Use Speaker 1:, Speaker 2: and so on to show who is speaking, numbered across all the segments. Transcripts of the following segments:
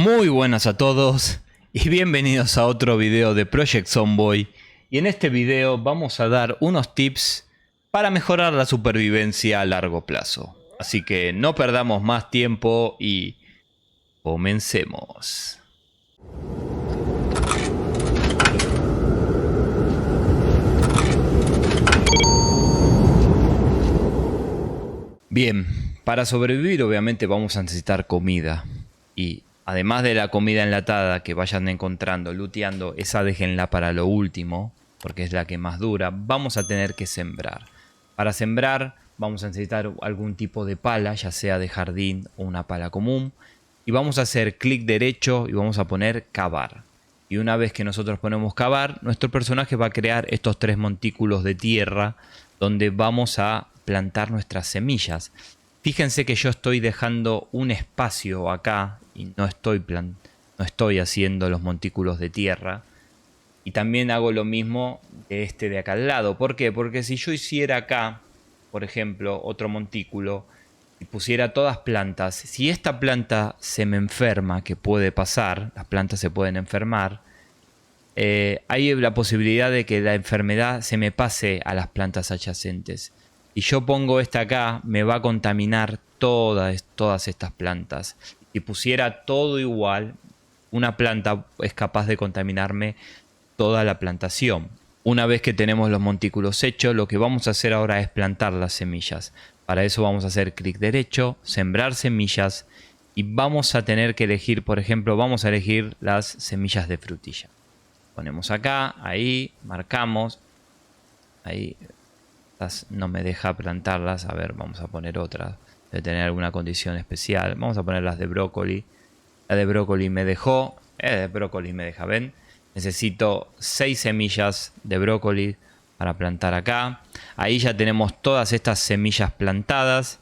Speaker 1: Muy buenas a todos y bienvenidos a otro video de Project Zomboid. Y en este video vamos a dar unos tips para mejorar la supervivencia a largo plazo. Así que no perdamos más tiempo y comencemos. Bien, para sobrevivir obviamente vamos a necesitar comida. Y además de la comida enlatada que vayan encontrando, looteando, esa déjenla para lo último, porque es la que más dura. Vamos a tener que sembrar. Para sembrar vamos a necesitar algún tipo de pala, ya sea de jardín o una pala común. Y vamos a hacer clic derecho y vamos a poner cavar. Y una vez que nosotros ponemos cavar, nuestro personaje va a crear estos 3 montículos de tierra donde vamos a plantar nuestras semillas. Fíjense que yo estoy dejando un espacio acá y no estoy haciendo los montículos de tierra. Y también hago lo mismo de este de acá al lado. ¿Por qué? Porque si yo hiciera acá, por ejemplo, otro montículo y pusiera todas plantas, si esta planta se me enferma, que puede pasar, las plantas se pueden enfermar, hay la posibilidad de que la enfermedad se me pase a las plantas adyacentes. Y yo pongo esta acá, me va a contaminar todas estas plantas. Si pusiera todo igual, una planta es capaz de contaminarme toda la plantación. Una vez que tenemos los montículos hechos, lo que vamos a hacer ahora es plantar las semillas. Para eso vamos a hacer clic derecho, sembrar semillas y vamos a tener que elegir, por ejemplo, vamos a elegir las semillas de frutilla. Ponemos acá, ahí, marcamos, ahí. No me deja plantarlas. A ver, vamos a poner otras. Debe tener alguna condición especial. Vamos a poner las de brócoli. La de brócoli me dejó. De brócoli me deja, ¿ven? Necesito 6 semillas de brócoli para plantar acá. Ahí ya tenemos todas estas semillas plantadas.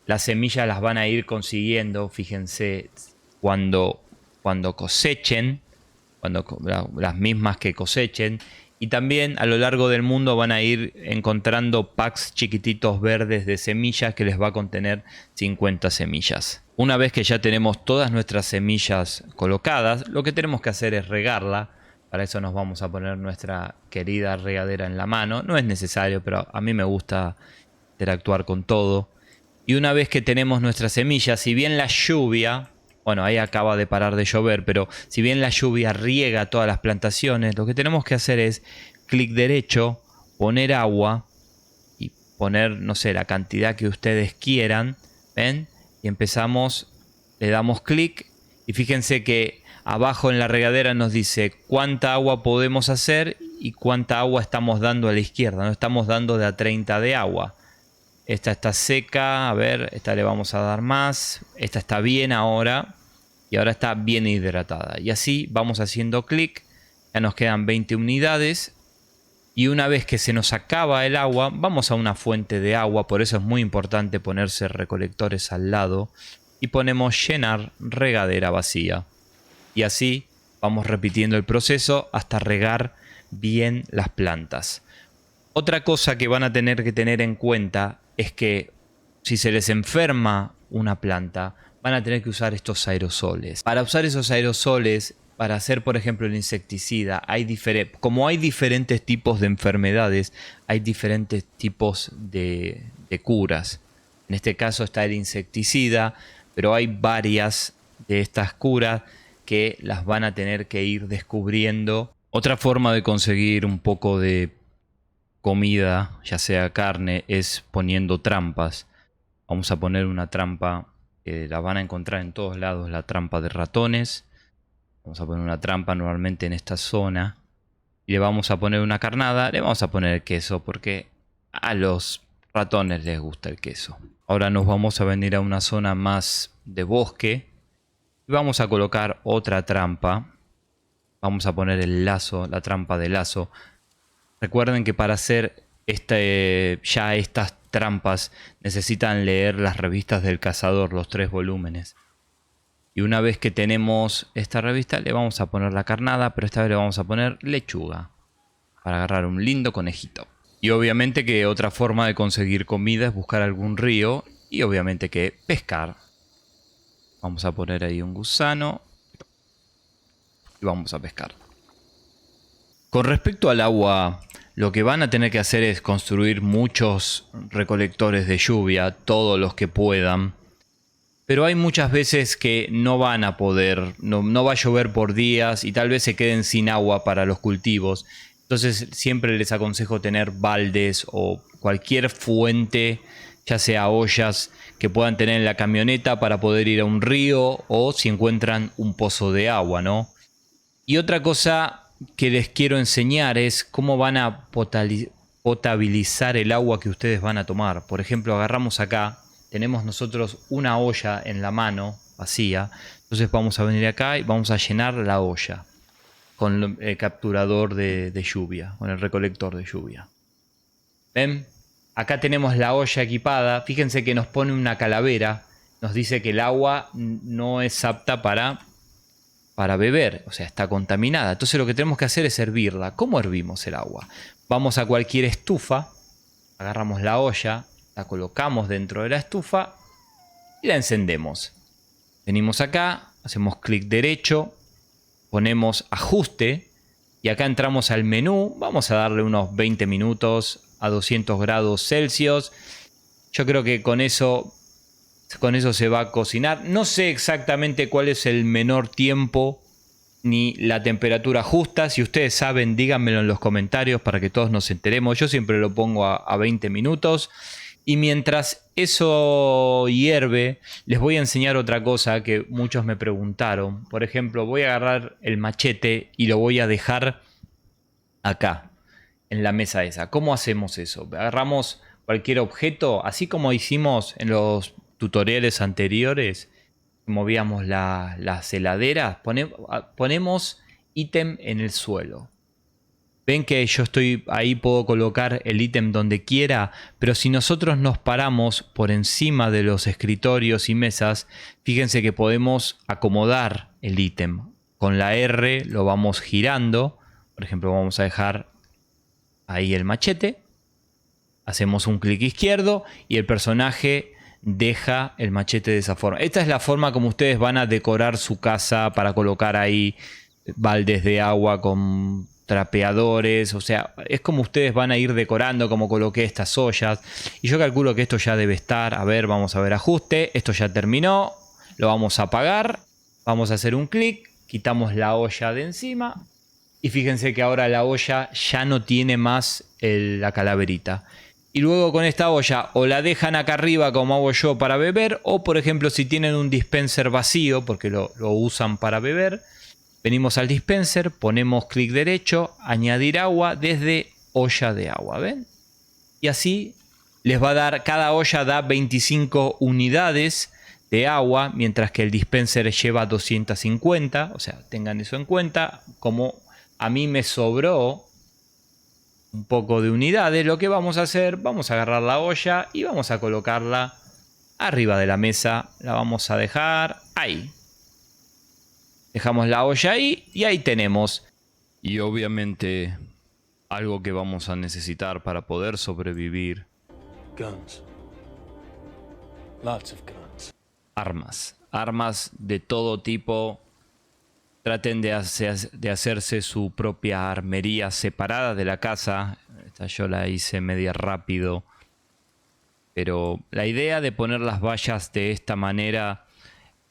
Speaker 1: Las semillas las van a ir consiguiendo, fíjense, cuando cosechen. Las mismas que cosechen. Y también a lo largo del mundo van a ir encontrando packs chiquititos verdes de semillas que les va a contener 50 semillas. Una vez que ya tenemos todas nuestras semillas colocadas, lo que tenemos que hacer es regarla. Para eso nos vamos a poner nuestra querida regadera en la mano. No es necesario, pero a mí me gusta interactuar con todo. Y una vez que tenemos nuestras semillas, si bien la lluvia... Bueno, ahí acaba de parar de llover, pero si bien la lluvia riega todas las plantaciones, lo que tenemos que hacer es clic derecho, poner agua y poner, no sé, la cantidad que ustedes quieran. ¿Ven? Y empezamos, le damos clic y fíjense que abajo en la regadera nos dice cuánta agua podemos hacer y cuánta agua estamos dando a la izquierda. No estamos dando de a 30 de agua. Esta está seca, a ver, esta le vamos a dar más. Esta está bien ahora. Y ahora está bien hidratada. Y así vamos haciendo clic. Ya nos quedan 20 unidades. Y una vez que se nos acaba el agua, vamos a una fuente de agua. Por eso es muy importante ponerse recolectores al lado. Y ponemos llenar regadera vacía. Y así vamos repitiendo el proceso hasta regar bien las plantas. Otra cosa que van a tener que tener en cuenta es que si se les enferma una planta, van a tener que usar estos aerosoles. Para usar esos aerosoles, para hacer por ejemplo el insecticida, como hay diferentes tipos de enfermedades, hay diferentes tipos de curas. En este caso está el insecticida, pero hay varias de estas curas que las van a tener que ir descubriendo. Otra forma de conseguir un poco de comida, ya sea carne, es poniendo trampas. Vamos a poner una trampa que la van a encontrar en todos lados, la trampa de ratones. Vamos a poner una trampa normalmente en esta zona. Y le vamos a poner una carnada. Le vamos a poner el queso porque a los ratones les gusta el queso. Ahora nos vamos a venir a una zona más de bosque. Y vamos a colocar otra trampa. Vamos a poner el lazo, la trampa de lazo. Recuerden que para hacer estas trampas necesitan leer las revistas del cazador, los 3 volúmenes. Y una vez que tenemos esta revista le vamos a poner la carnada, pero esta vez le vamos a poner lechuga para agarrar un lindo conejito. Y obviamente que otra forma de conseguir comida es buscar algún río y obviamente que pescar. Vamos a poner ahí un gusano y vamos a pescar. Con respecto al agua, lo que van a tener que hacer es construir muchos recolectores de lluvia, todos los que puedan. Pero hay muchas veces que no van a poder, no va a llover por días y tal vez se queden sin agua para los cultivos. Entonces siempre les aconsejo tener baldes o cualquier fuente, ya sea ollas, que puedan tener en la camioneta para poder ir a un río o si encuentran un pozo de agua, ¿no? Y otra cosa que les quiero enseñar es cómo van a potabilizar el agua que ustedes van a tomar. Por ejemplo, agarramos acá, tenemos nosotros una olla en la mano vacía, entonces vamos a venir acá y vamos a llenar la olla con el capturador de lluvia, con el recolector de lluvia. ¿Ven? Acá tenemos la olla equipada, fíjense que nos pone una calavera, nos dice que el agua no es apta para beber, o sea, está contaminada. Entonces lo que tenemos que hacer es hervirla. ¿Cómo hervimos el agua? Vamos a cualquier estufa, agarramos la olla, la colocamos dentro de la estufa y la encendemos. Venimos acá, hacemos clic derecho, ponemos ajuste y acá entramos al menú. Vamos a darle unos 20 minutos a 200 grados Celsius. Yo creo que con eso se va a cocinar. No sé exactamente cuál es el menor tiempo ni la temperatura justa. Si ustedes saben, díganmelo en los comentarios para que todos nos enteremos. Yo siempre lo pongo a 20 minutos. Y mientras eso hierve, les voy a enseñar otra cosa que muchos me preguntaron. Por ejemplo, voy a agarrar el machete y lo voy a dejar acá, en la mesa esa. ¿Cómo hacemos eso? Agarramos cualquier objeto, así como hicimos en los tutoriales anteriores, movíamos las heladeras, ponemos ítem en el suelo. Ven que yo estoy ahí, puedo colocar el ítem donde quiera, pero si nosotros nos paramos por encima de los escritorios y mesas, fíjense que podemos acomodar el ítem. Con la R lo vamos girando. Por ejemplo, vamos a dejar ahí el machete. Hacemos un clic izquierdo y el personaje deja el machete de esa forma. Esta es la forma como ustedes van a decorar su casa para colocar ahí baldes de agua con trapeadores, o sea, es como ustedes van a ir decorando, como coloqué estas ollas. Y yo calculo que esto ya debe estar, a ver, vamos a ver ajuste, esto ya terminó, lo vamos a apagar, vamos a hacer un clic, quitamos la olla de encima y fíjense que ahora la olla ya no tiene más la calaverita. Y luego con esta olla o la dejan acá arriba como hago yo para beber, o por ejemplo si tienen un dispenser vacío porque lo usan para beber, venimos al dispenser, ponemos clic derecho, añadir agua desde olla de agua, ¿ven? Y así les va a dar, cada olla da 25 unidades de agua, mientras que el dispenser lleva 250, o sea, tengan eso en cuenta. Como a mí me sobró un poco de unidades, lo que vamos a hacer, vamos a agarrar la olla y vamos a colocarla arriba de la mesa, la vamos a dejar ahí. Dejamos la olla ahí y ahí tenemos. Y obviamente algo que vamos a necesitar para poder sobrevivir.
Speaker 2: Guns. Lots of guns.
Speaker 1: Armas. Armas de todo tipo. Traten de hacerse su propia armería separada de la casa. Esta yo la hice media rápido. Pero la idea de poner las vallas de esta manera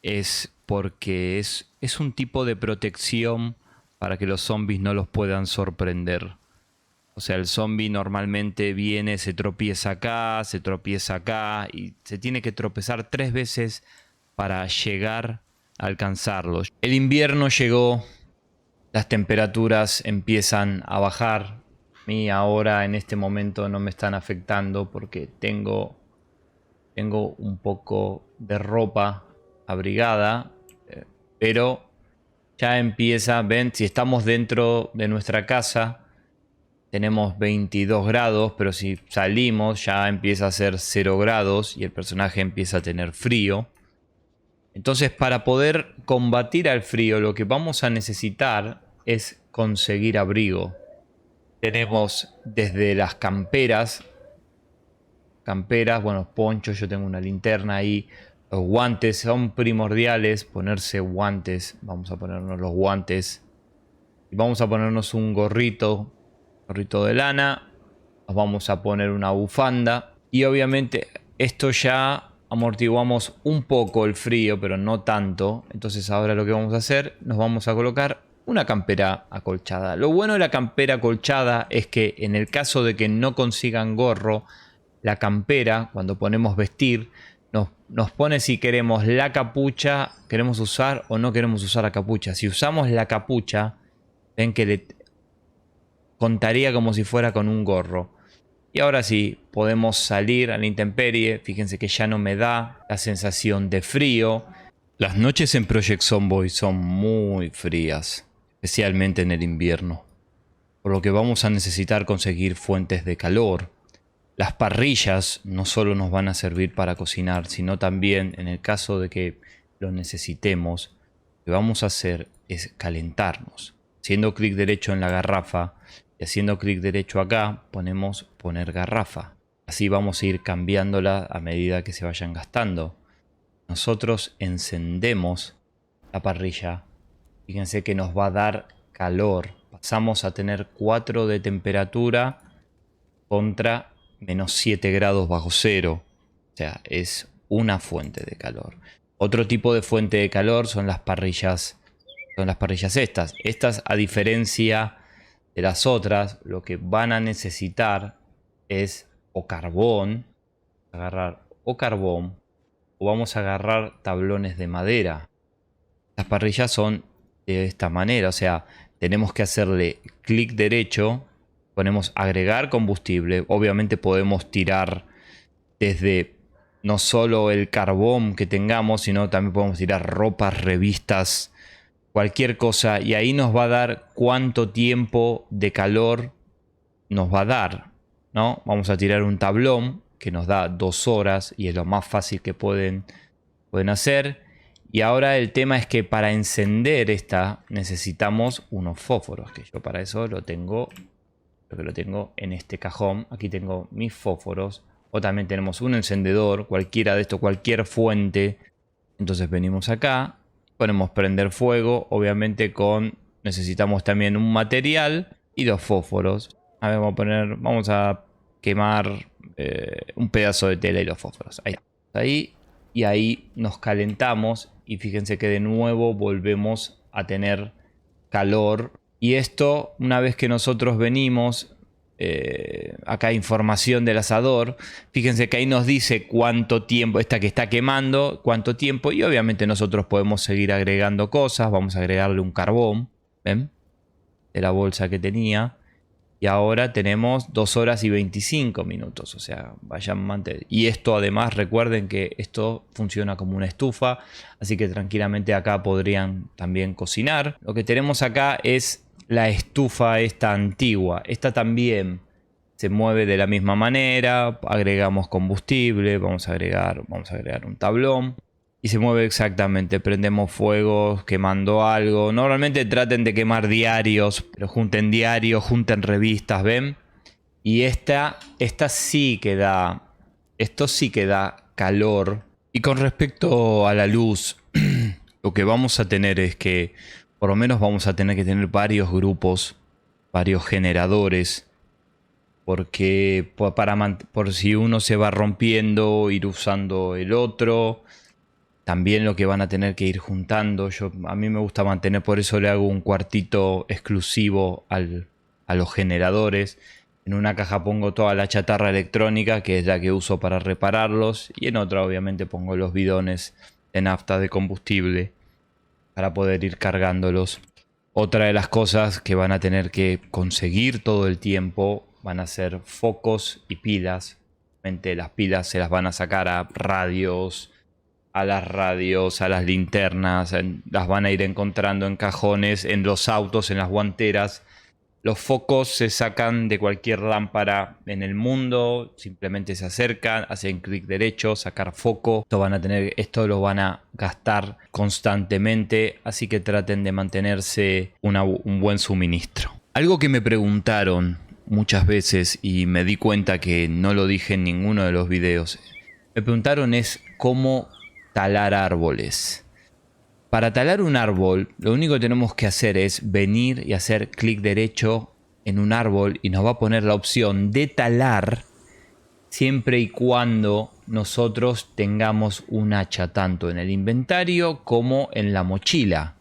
Speaker 1: es porque es un tipo de protección para que los zombies no los puedan sorprender. O sea, el zombie normalmente viene, se tropieza acá y se tiene que tropezar 3 veces para llegar a alcanzarlos. El invierno llegó, las temperaturas empiezan a bajar. A mí ahora en este momento no me están afectando porque tengo un poco de ropa abrigada, pero ya empieza, ven, si estamos dentro de nuestra casa tenemos 22 grados, pero si salimos ya empieza a ser 0 grados y el personaje empieza a tener frío. Entonces, para poder combatir al frío, lo que vamos a necesitar es conseguir abrigo. Tenemos desde las camperas, bueno, ponchos, yo tengo una linterna ahí. Los guantes son primordiales, ponerse guantes, vamos a ponernos los guantes Vamos a ponernos un gorrito de lana. Nos vamos a poner una bufanda. Y obviamente esto ya amortiguamos un poco el frío, pero no tanto. Entonces ahora lo que vamos a hacer, nos vamos a colocar una campera acolchada. Lo bueno de la campera acolchada es que en el caso de que no consigan gorro, la campera, cuando ponemos vestir, nos pone si queremos la capucha, queremos usar o no queremos usar la capucha. Si usamos la capucha, ven que le contaría como si fuera con un gorro. Y ahora sí, podemos salir a la intemperie. Fíjense que ya no me da la sensación de frío. Las noches en Project Zomboid son muy frías, especialmente en el invierno. Por lo que vamos a necesitar conseguir fuentes de calor. Las parrillas no solo nos van a servir para cocinar, sino también en el caso de que lo necesitemos, lo que vamos a hacer es calentarnos. Haciendo clic derecho en la garrafa y haciendo clic derecho acá, ponemos poner garrafa. Así vamos a ir cambiándola a medida que se vayan gastando. Nosotros encendemos la parrilla. Fíjense que nos va a dar calor. Pasamos a tener 4 de temperatura contra menos 7 grados bajo cero. O sea, es una fuente de calor. Otro tipo de fuente de calor son las parrillas. Son las parrillas estas. Estas, a diferencia de las otras, lo que van a necesitar es o carbón. Agarrar o carbón. O vamos a agarrar tablones de madera. Las parrillas son de esta manera. O sea, tenemos que hacerle clic derecho. Ponemos agregar combustible. Obviamente podemos tirar desde no solo el carbón que tengamos, sino también podemos tirar ropas, revistas, cualquier cosa. Y ahí nos va a dar cuánto tiempo de calor nos va a dar, ¿no? Vamos a tirar un tablón que nos da 2 horas y es lo más fácil que pueden hacer. Y ahora el tema es que para encender esta necesitamos unos fósforos, que yo para eso lo tengo en este cajón. Aquí tengo mis fósforos. O también tenemos un encendedor, cualquiera de estos, cualquier fuente. Entonces venimos acá, ponemos prender fuego. Obviamente necesitamos también un material y los fósforos. A ver, vamos a quemar un pedazo de tela y los fósforos. Ahí. Y ahí nos calentamos. Y fíjense que de nuevo volvemos a tener calor. Y esto, una vez que nosotros venimos, acá hay información del asador. Fíjense que ahí nos dice cuánto tiempo, esta que está quemando, cuánto tiempo. Y obviamente nosotros podemos seguir agregando cosas. Vamos a agregarle un carbón, ¿ven? De la bolsa que tenía. Y ahora tenemos 2 horas y 25 minutos. O sea, vayan manteniendo. Y esto además, recuerden que esto funciona como una estufa. Así que tranquilamente acá podrían también cocinar. Lo que tenemos acá es la estufa esta antigua. Esta también se mueve de la misma manera. Agregamos combustible. Vamos a agregar un tablón. Y se mueve exactamente. Prendemos fuego quemando algo. Normalmente traten de quemar diarios. Pero junten diarios, junten revistas, ¿ven? Y esta sí que da... Esto sí que da calor. Y con respecto a la luz, lo que vamos a tener es que por lo menos vamos a tener que tener varios grupos, varios generadores, porque por si uno se va rompiendo, ir usando el otro. También lo que van a tener que ir juntando. A mí me gusta mantener, por eso le hago un cuartito exclusivo a los generadores. En una caja pongo toda la chatarra electrónica, que es la que uso para repararlos. Y en otra obviamente pongo los bidones de nafta, de combustible, para poder ir cargándolos. Otra de las cosas que van a tener que conseguir todo el tiempo van a ser focos y pilas. Obviamente las pilas se las van a sacar a radios, a las linternas. Las van a ir encontrando en cajones, en los autos, en las guanteras. Los focos se sacan de cualquier lámpara en el mundo. Simplemente se acercan, hacen clic derecho, sacar foco. Esto lo van a gastar constantemente. Así que traten de mantenerse un buen suministro. Algo que me preguntaron muchas veces y me di cuenta que no lo dije en ninguno de los videos. Me preguntaron es cómo talar árboles. Para talar un árbol, lo único que tenemos que hacer es venir y hacer clic derecho en un árbol y nos va a poner la opción de talar siempre y cuando nosotros tengamos un hacha tanto en el inventario como en la mochila.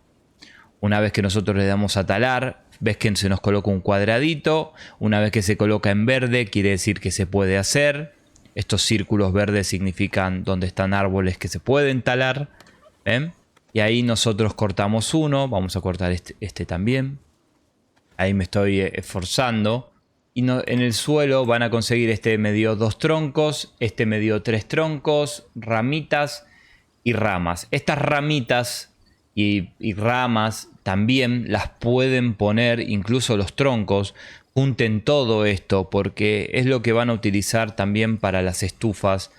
Speaker 1: Una vez que nosotros le damos a talar, ves que se nos coloca un cuadradito. Una vez que se coloca en verde, quiere decir que se puede hacer. Estos círculos verdes significan donde están árboles que se pueden talar. ¿Ven? Y ahí nosotros cortamos uno. Vamos a cortar este también. Ahí me estoy esforzando. Y en el suelo van a conseguir, este me dio 2 troncos, este me dio 3 troncos, ramitas y ramas. Estas ramitas y ramas también las pueden poner, incluso los troncos. Junten todo esto porque es lo que van a utilizar también para las estufas,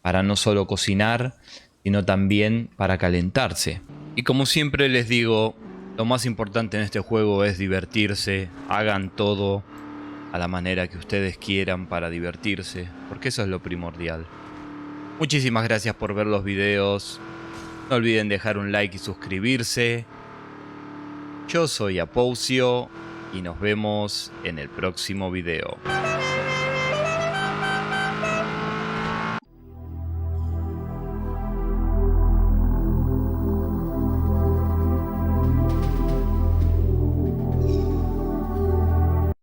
Speaker 1: para no solo cocinar, sino también para calentarse. Y como siempre les digo, lo más importante en este juego es divertirse. Hagan todo a la manera que ustedes quieran para divertirse, porque eso es lo primordial. Muchísimas gracias por ver los videos. No olviden dejar un like y suscribirse. Yo soy Apousio y nos vemos en el próximo video.